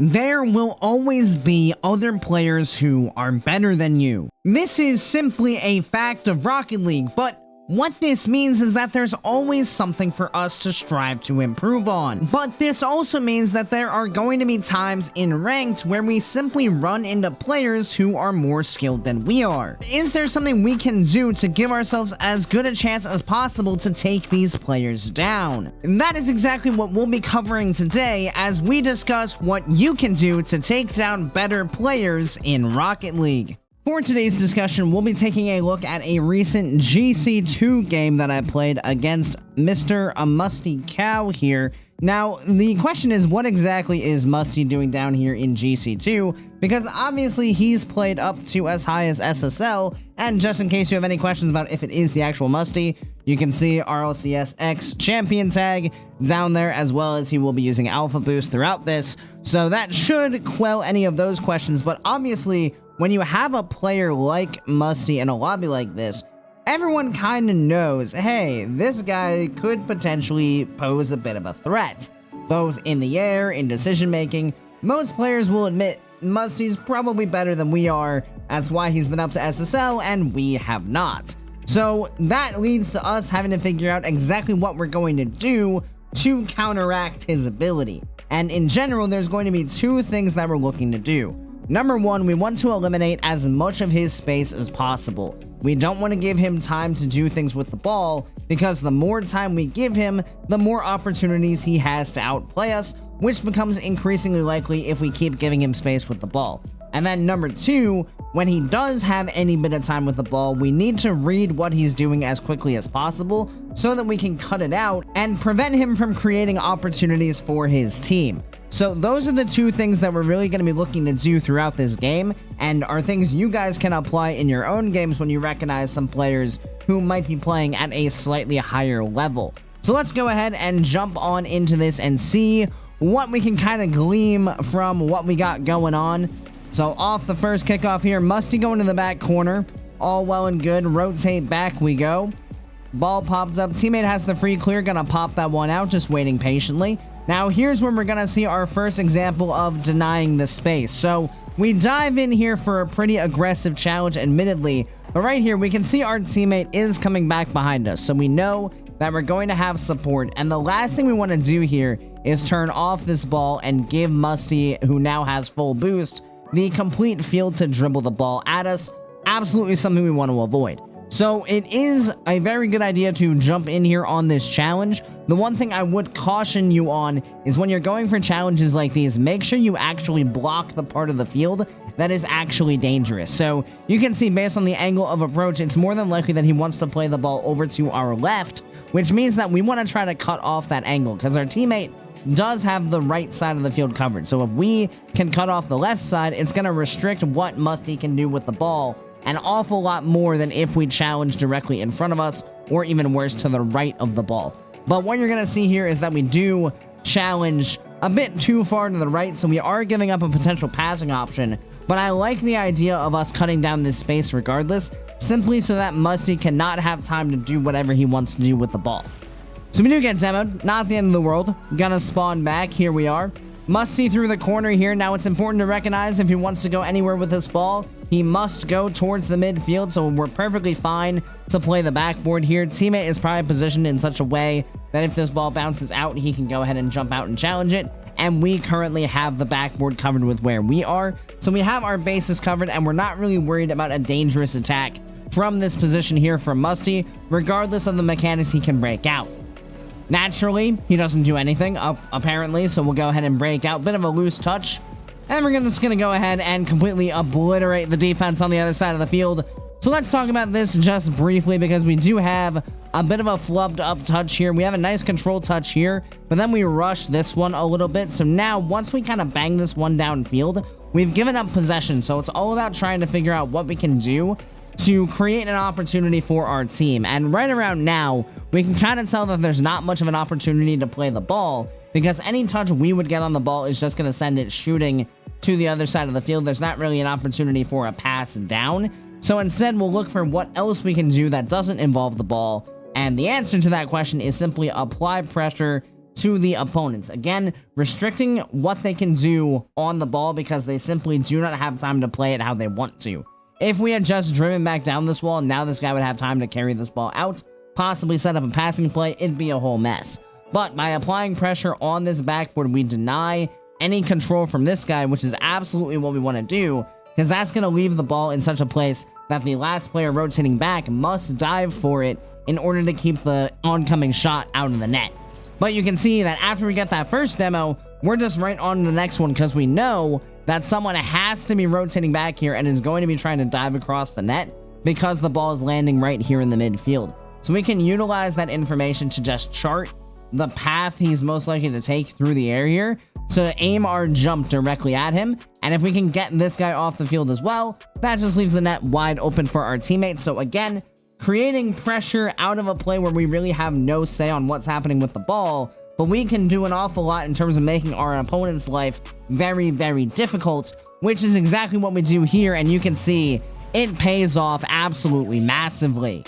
There will always be other players who are better than you. This is simply a fact of Rocket League, but what this means is that there's always something for us to strive to improve on. But this also means that there are going to be times in ranked where we simply run into players who are more skilled than we are. Is there something we can do to give ourselves as good a chance as possible to take these players down? And that is exactly what we'll be covering today as we discuss what you can do to take down better players in Rocket League. For today's discussion, we'll be taking a look at a recent GC2 game that I played against Mr. Musty Cow here. Now, the question is, what exactly is Musty doing down here in GC2? Because obviously he's played up to as high as SSL, and just in case you have any questions about if it is the actual Musty, you can see RLCSX champion tag down there, as well as he will be using Alpha Boost throughout this, so that should quell any of those questions. But obviously, when you have a player like Musty in a lobby like this, everyone kind of knows, hey, this guy could potentially pose a bit of a threat, both in the air, in decision making. Most players will admit Musty's probably better than we are. That's why he's been up to SSL and we have not. So that leads to us having to figure out exactly what we're going to do to counteract his ability. And in general, there's going to be two things that we're looking to do. Number one, we want to eliminate as much of his space as possible. We don't want to give him time to do things with the ball, because the more time we give him, the more opportunities he has to outplay us, which becomes increasingly likely if we keep giving him space with the ball. And then number two, when he does have any bit of time with the ball, we need to read what he's doing as quickly as possible so that we can cut it out and prevent him from creating opportunities for his team. So those are the two things that we're really going to be looking to do throughout this game, and are things you guys can apply in your own games when you recognize some players who might be playing at a slightly higher level. So let's go ahead and jump on into this and see what we can kind of glean from what we got going on. So off the first kickoff here, Musty going to the back corner. All well and good. Rotate back we go. Ball pops up. Teammate has the free clear. Gonna pop that one out. Just waiting patiently. Now here's where we're gonna see our first example of denying the space. So we dive in here for a pretty aggressive challenge, admittedly. But right here, we can see our teammate is coming back behind us. So we know that we're going to have support. And the last thing we want to do here is turn off this ball and give Musty, who now has full boost, the complete field to dribble the ball at us. Absolutely something we want to avoid. So it is a very good idea to jump in here on this challenge. The one thing I would caution you on is when you're going for challenges like these, make sure you actually block the part of the field that is actually dangerous. So you can see based on the angle of approach, it's more than likely that he wants to play the ball over to our left, which means that we want to try to cut off that angle because our teammate does have the right side of the field covered. So if we can cut off the left side, it's going to restrict what Musty can do with the ball an awful lot more than if we challenge directly in front of us, or even worse, to the right of the ball. But what you're going to see here is that we do challenge a bit too far to the right, so we are giving up a potential passing option. But I like the idea of us cutting down this space regardless, simply so that Musty cannot have time to do whatever he wants to do with the ball. So we do get demoed, not the end of the world. Gonna spawn back, here we are. Musty through the corner here. Now it's important to recognize if he wants to go anywhere with this ball, he must go towards the midfield, so we're perfectly fine to play the backboard here. Teammate is probably positioned in such a way that if this ball bounces out, he can go ahead and jump out and challenge it. And we currently have the backboard covered with where we are. So we have our bases covered, and we're not really worried about a dangerous attack from this position here from Musty, regardless of the mechanics he can break out. Naturally, he doesn't do anything, apparently, so we'll go ahead and break out. Bit of a loose touch. And we're just going to go ahead and completely obliterate the defense on the other side of the field. So let's talk about this just briefly, because we do have a bit of a flubbed up touch here. We have a nice control touch here, but then we rush this one a little bit. So now, once we kind of bang this one downfield, we've given up possession. So it's all about trying to figure out what we can do to create an opportunity for our team. And right around now, we can kind of tell that there's not much of an opportunity to play the ball, because any touch we would get on the ball is just going to send it shooting to the other side of the field. There's not really an opportunity for a pass down. So instead, we'll look for what else we can do that doesn't involve the ball. And the answer to that question is simply apply pressure to the opponents. Again, restricting what they can do on the ball because they simply do not have time to play it how they want to. If we had just driven back down this wall, now this guy would have time to carry this ball out, possibly set up a passing play, it'd be a whole mess. But by applying pressure on this backboard, we deny any control from this guy, which is absolutely what we want to do, because that's going to leave the ball in such a place that the last player rotating back must dive for it in order to keep the oncoming shot out of the net. But you can see that after we get that first demo, we're just right on to the next one because we know that someone has to be rotating back here and is going to be trying to dive across the net because the ball is landing right here in the midfield. So we can utilize that information to just chart the path he's most likely to take through the air here to aim our jump directly at him. And if we can get this guy off the field as well, that just leaves the net wide open for our teammates. So again, creating pressure out of a play where we really have no say on what's happening with the ball, but we can do an awful lot in terms of making our opponent's life very, very difficult, which is exactly what we do here. And you can see it pays off absolutely massively.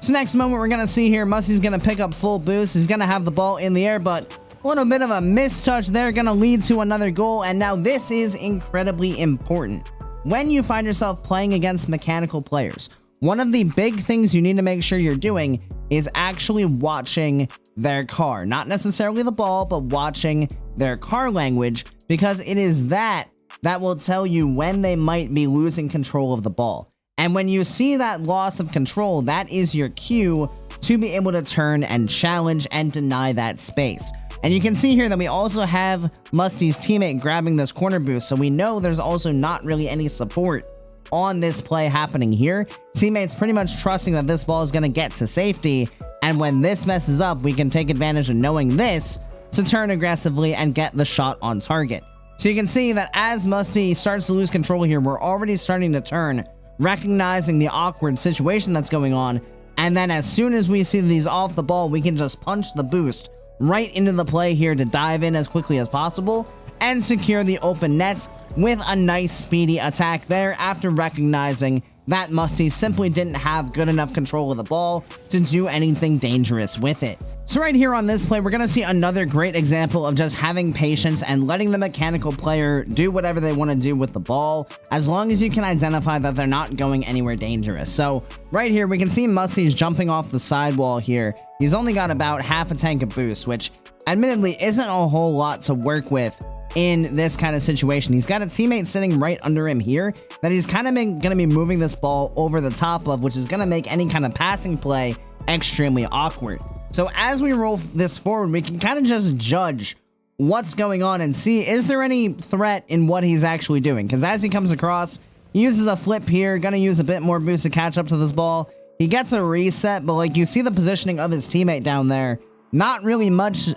So next moment we're going to see here, Musty's going to pick up full boost. He's going to have the ball in the air, but a little bit of a mistouch there, going to lead to another goal. And now this is incredibly important. When you find yourself playing against mechanical players, one of the big things you need to make sure you're doing is actually watching their car. Not necessarily the ball, but watching their car language, because it is that will tell you when they might be losing control of the ball. And when you see that loss of control, that is your cue to be able to turn and challenge and deny that space. And you can see here that we also have Musty's teammate grabbing this corner boost, so we know there's also not really any support on this play happening here. Teammates pretty much trusting that this ball is going to get to safety, and when this messes up, we can take advantage of knowing this to turn aggressively and get the shot on target. So you can see that as Musty starts to lose control here, we're already starting to turn, recognizing the awkward situation that's going on, and then as soon as we see these off the ball, we can just punch the boost right into the play here to dive in as quickly as possible and secure the open net with a nice speedy attack there after recognizing that Musty simply didn't have good enough control of the ball to do anything dangerous with it. So right here on this play, we're going to see another great example of just having patience and letting the mechanical player do whatever they want to do with the ball, as long as you can identify that they're not going anywhere dangerous. So right here, we can see Musty's jumping off the sidewall here. He's only got about half a tank of boost, which admittedly isn't a whole lot to work with in this kind of situation. He's got a teammate sitting right under him here that he's kind of going to be moving this ball over the top of, which is going to make any kind of passing play extremely awkward. So as we roll this forward, we can kind of just judge what's going on and see, is there any threat in what he's actually doing? Because as he comes across, he uses a flip here, going to use a bit more boost to catch up to this ball. He gets a reset, but like you see the positioning of his teammate down there, not really much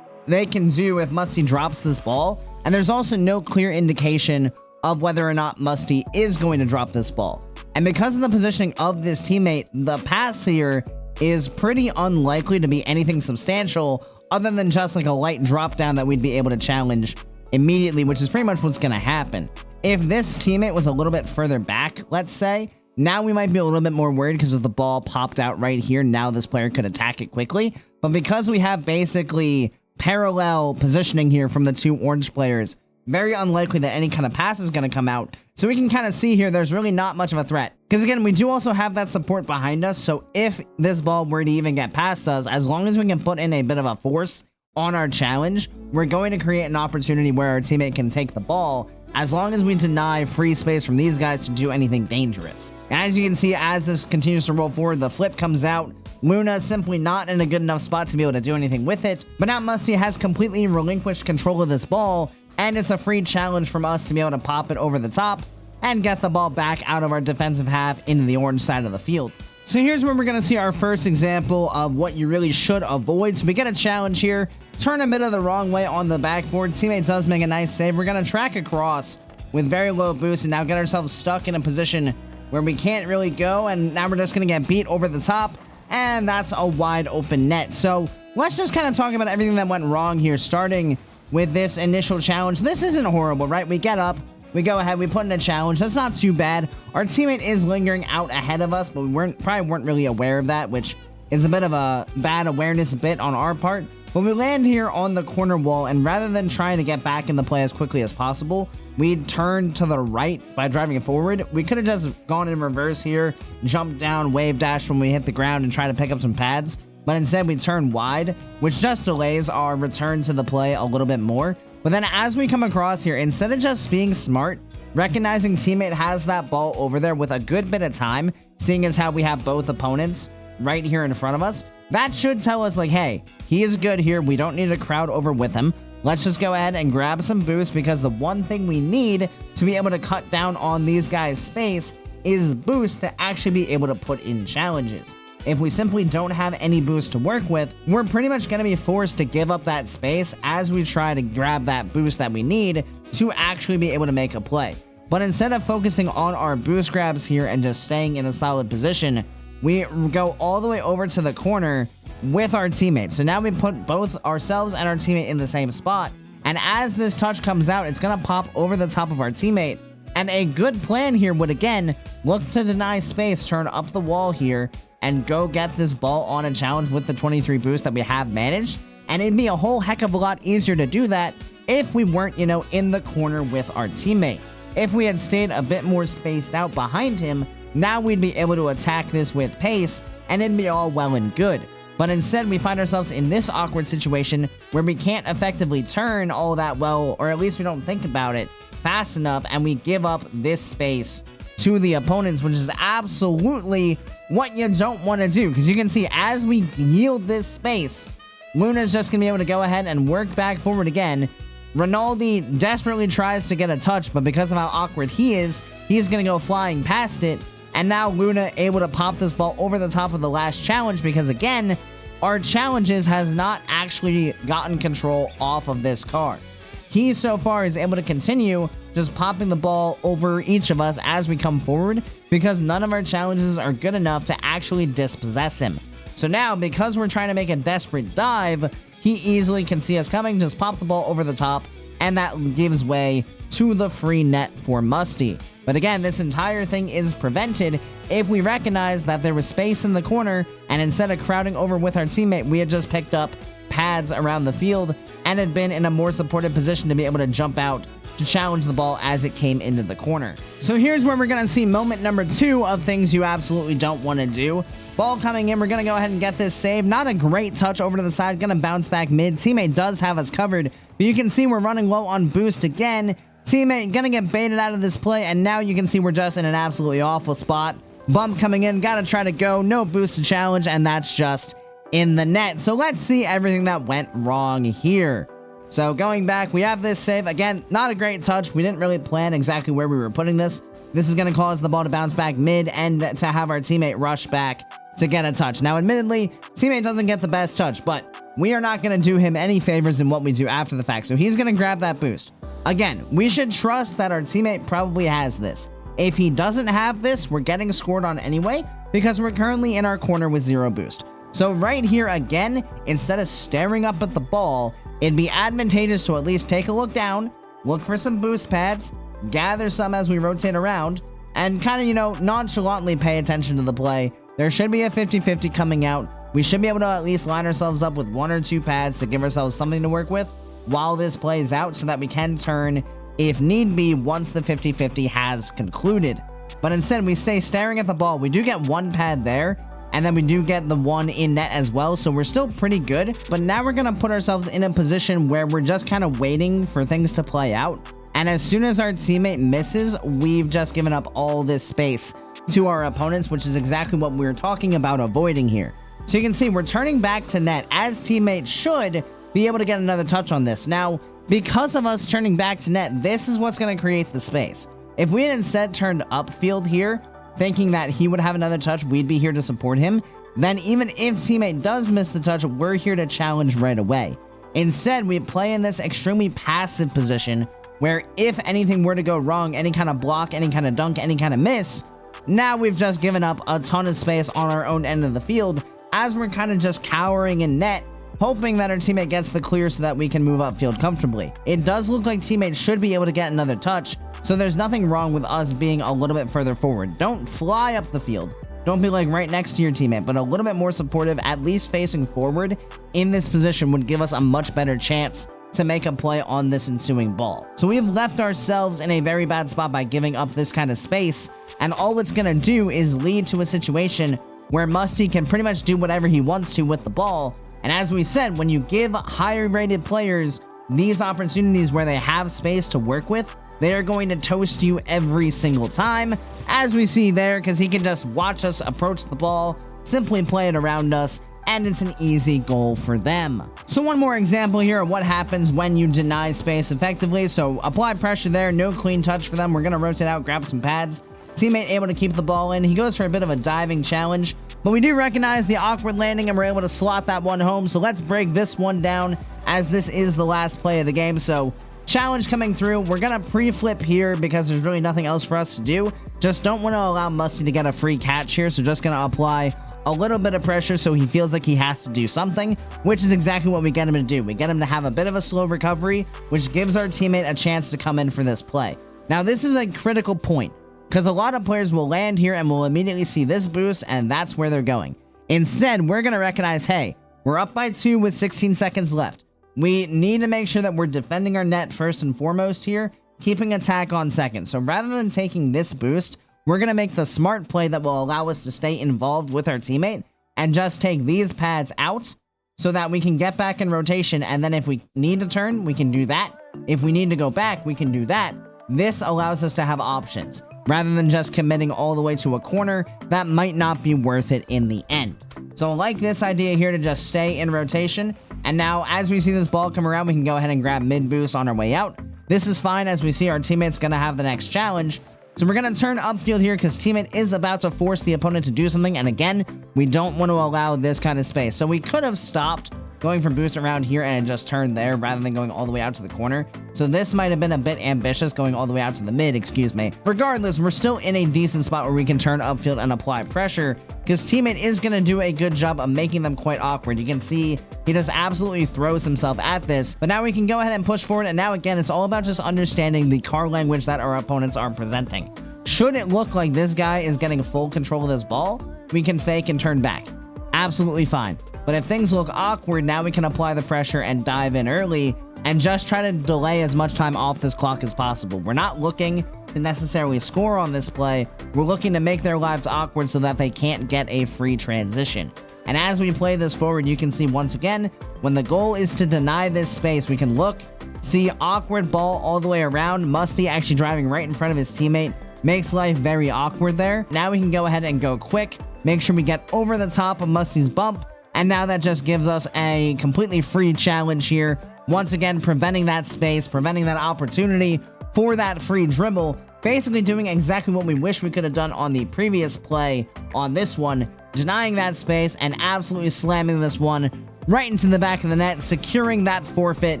they can do if Musty drops this ball. And there's also no clear indication of whether or not Musty is going to drop this ball. And because of the positioning of this teammate, the pass here is pretty unlikely to be anything substantial other than just like a light drop down that we'd be able to challenge immediately, which is pretty much what's going to happen. If this teammate was a little bit further back, let's say, now we might be a little bit more worried because if the ball popped out right here, now this player could attack it quickly. But because we have basically parallel positioning here from the two orange players, very unlikely that any kind of pass is going to come out. So we can kind of see here there's really not much of a threat. Because again, we do also have that support behind us. So if this ball were to even get past us, as long as we can put in a bit of a force on our challenge, we're going to create an opportunity where our teammate can take the ball, as long as we deny free space from these guys to do anything dangerous. And as you can see, as this continues to roll forward, the flip comes out. Luna is simply not in a good enough spot to be able to do anything with it. But now Musty has completely relinquished control of this ball, and it's a free challenge from us to be able to pop it over the top and get the ball back out of our defensive half into the orange side of the field. So here's where we're going to see our first example of what you really should avoid. So we get a challenge here, turn a bit of the wrong way on the backboard. Teammate does make a nice save. We're going to track across with very low boost and now get ourselves stuck in a position where we can't really go. And now we're just going to get beat over the top. And that's a wide open net. So let's just kind of talk about everything that went wrong here, starting with this initial challenge. This isn't horrible, right? We get up, we go ahead, we put in a challenge. That's not too bad. Our teammate is lingering out ahead of us, but we probably weren't really aware of that, which is a bit of a bad awareness bit on our part. But we land here on the corner wall, and rather than trying to get back into play as quickly as possible, we turned to the right by driving it forward. We could have just gone in reverse here, jumped down, wave dash when we hit the ground and try to pick up some pads. But instead we turn wide, which just delays our return to the play a little bit more. But then as we come across here, instead of just being smart, recognizing teammate has that ball over there with a good bit of time, seeing as how we have both opponents right here in front of us, that should tell us like, hey, he is good here. We don't need to crowd over with him. Let's just go ahead and grab some boost, because the one thing we need to be able to cut down on these guys' space is boost to actually be able to put in challenges. If we simply don't have any boost to work with, we're pretty much going to be forced to give up that space as we try to grab that boost that we need to actually be able to make a play. But instead of focusing on our boost grabs here and just staying in a solid position, we go all the way over to the corner with our teammate. So now we put both ourselves and our teammate in the same spot. And as this touch comes out, it's going to pop over the top of our teammate. And a good plan here would, again, look to deny space, turn up the wall here, and go get this ball on a challenge with the 23 boost that we have managed. And it'd be a whole heck of a lot easier to do that if we weren't, in the corner with our teammate. If we had stayed a bit more spaced out behind him, now we'd be able to attack this with pace, and it'd be all well and good. But instead, we find ourselves in this awkward situation where we can't effectively turn all that well, or at least we don't think about it fast enough, and we give up this space to the opponents, which is absolutely what you don't want to do. Because you can see as we yield this space, Luna's just going to be able to go ahead and work back forward again. Rinaldi desperately tries to get a touch, but because of how awkward he is going to go flying past it. And now Luna able to pop this ball over the top of the last challenge, because again, our challenges has not actually gotten control off of this car. He so far is able to continue just popping the ball over each of us as we come forward, because none of our challenges are good enough to actually dispossess him. So now, because we're trying to make a desperate dive, he easily can see us coming, just pop the ball over the top, and that gives way to the free net for Musty. But again, this entire thing is prevented if we recognize that there was space in the corner, and instead of crowding over with our teammate, we had just picked up pads around the field and had been in a more supported position to be able to jump out to challenge the ball as it came into the corner. So here's where we're going to see moment number 2 of things you absolutely don't want to do. Ball coming in, we're going to go ahead and get this save. Not a great touch over to the side, going to bounce back mid. Teammate does have us covered, but you can see we're running low on boost again. Teammate going to get baited out of this play, and now you can see we're just in an absolutely awful spot. Bump coming in, got to try to go, no boost to challenge, and that's just in the net. So let's see everything that went wrong here. So going back, we have this save. Again, not a great touch. We didn't really plan exactly where we were putting this. This is going to cause the ball to bounce back mid and to have our teammate rush back to get a touch. Now, admittedly, teammate doesn't get the best touch, but we are not going to do him any favors in what we do after the fact. So he's going to grab that boost. Again, we should trust that our teammate probably has this. If he doesn't have this, we're getting scored on anyway, because we're currently in our corner with 0 boost. So right here again, instead of staring up at the ball, it'd be advantageous to at least take a look down, look for some boost pads, gather some as we rotate around, and kind of, nonchalantly pay attention to the play. There should be a 50-50 coming out. We should be able to at least line ourselves up with 1 or 2 pads to give ourselves something to work with while this plays out, so that we can turn if need be once the 50-50 has concluded. But instead, we stay staring at the ball. We do get 1 pad there, and then we do get the 1 in net as well, so we're still pretty good. But now we're going to put ourselves in a position where we're just kind of waiting for things to play out. And as soon as our teammate misses, we've just given up all this space to our opponents, which is exactly what we were talking about avoiding here. So you can see we're turning back to net, as teammates should be able to get another touch on this. Now, because of us turning back to net, this is what's going to create the space. If we had instead turned upfield here, thinking that he would have another touch, we'd be here to support him, then even if teammate does miss the touch, we're here to challenge right away. Instead, we play in this extremely passive position where if anything were to go wrong, any kind of block, any kind of dunk, any kind of miss, now we've just given up a ton of space on our own end of the field as we're kind of just cowering in net, hoping that our teammate gets the clear so that we can move upfield comfortably. It does look like teammates should be able to get another touch, so there's nothing wrong with us being a little bit further forward. Don't fly up the field. Don't be like right next to your teammate, but a little bit more supportive, at least facing forward in this position would give us a much better chance to make a play on this ensuing ball. So we have left ourselves in a very bad spot by giving up this kind of space, and all it's gonna do is lead to a situation where Musty can pretty much do whatever he wants to with the ball. And as we said, when you give higher rated players these opportunities where they have space to work with, they are going to toast you every single time, as we see there, because he can just watch us approach the ball, simply play it around us, and it's an easy goal for them. So one more example here of what happens when you deny space effectively. So apply pressure there, no clean touch for them. We're going to rotate out, grab some pads. Teammate able to keep the ball in. He goes for a bit of a diving challenge, but we do recognize the awkward landing and we're able to slot that one home. So let's break this one down, as this is the last play of the game. So challenge coming through. We're going to pre-flip here because there's really nothing else for us to do. Just don't want to allow Musty to get a free catch here. So just going to apply a little bit of pressure so he feels like he has to do something, which is exactly what we get him to do. We get him to have a bit of a slow recovery, which gives our teammate a chance to come in for this play. Now, this is a critical point because a lot of players will land here and will immediately see this boost, and that's where they're going. Instead, we're going to recognize, hey, we're up by 2 with 16 seconds left. We need to make sure that we're defending our net first and foremost here, keeping attack on second. So rather than taking this boost, we're going to make the smart play that will allow us to stay involved with our teammate and just take these pads out so that we can get back in rotation. And then if we need to turn, we can do that. If we need to go back, we can do that. This allows us to have options rather than just committing all the way to a corner that might not be worth it in the end. So I like this idea here to just stay in rotation. And now as we see this ball come around, we can go ahead and grab mid boost on our way out. This is fine as we see our teammate's going to have the next challenge. So we're going to turn upfield here because teammate is about to force the opponent to do something. And again, we don't want to allow this kind of space. So we could have stopped going for boost around here and just turned there rather than going all the way out to the corner. So this might have been a bit ambitious going all the way out to the mid, excuse me. Regardless, we're still in a decent spot where we can turn upfield and apply pressure because teammate is going to do a good job of making them quite awkward. You can see he just absolutely throws himself at this, but now we can go ahead and push forward. And now again, it's all about just understanding the car language that our opponents are presenting. Should it look like this guy is getting full control of this ball, we can fake and turn back. Absolutely fine. But if things look awkward, now we can apply the pressure and dive in early and just try to delay as much time off this clock as possible. We're not looking to necessarily score on this play. We're looking to make their lives awkward so that they can't get a free transition. And as we play this forward, you can see once again, when the goal is to deny this space, we can look, see awkward ball all the way around. Musty actually driving right in front of his teammate. Makes life very awkward there. Now we can go ahead and go quick. Make sure we get over the top of Musty's bump. And now that just gives us a completely free challenge here. Once again, preventing that space, preventing that opportunity for that free dribble. Basically doing exactly what we wish we could have done on the previous play on this one. Denying that space and absolutely slamming this one right into the back of the net. Securing that forfeit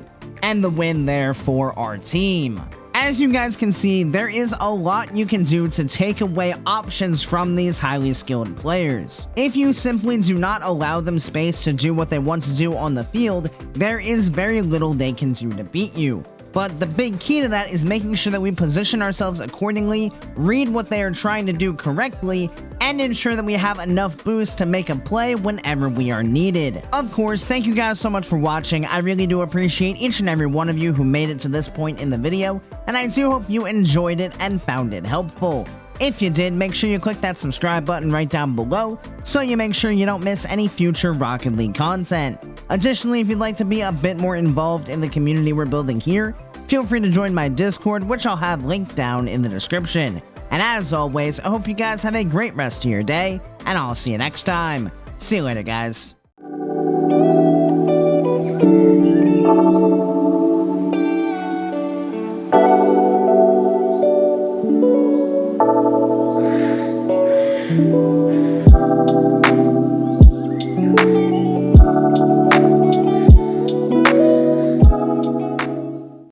and the win there for our team. As you guys can see, there is a lot you can do to take away options from these highly skilled players. If you simply do not allow them space to do what they want to do on the field, there is very little they can do to beat you. But the big key to that is making sure that we position ourselves accordingly, read what they are trying to do correctly, and ensure that we have enough boost to make a play whenever we are needed. Of course, thank you guys so much for watching. I really do appreciate each and every one of you who made it to this point in the video, and I do hope you enjoyed it and found it helpful. If you did, make sure you click that subscribe button right down below so you make sure you don't miss any future Rocket League content. Additionally, if you'd like to be a bit more involved in the community we're building here, feel free to join my Discord, which I'll have linked down in the description. And as always, I hope you guys have a great rest of your day, and I'll see you next time. See you later, guys.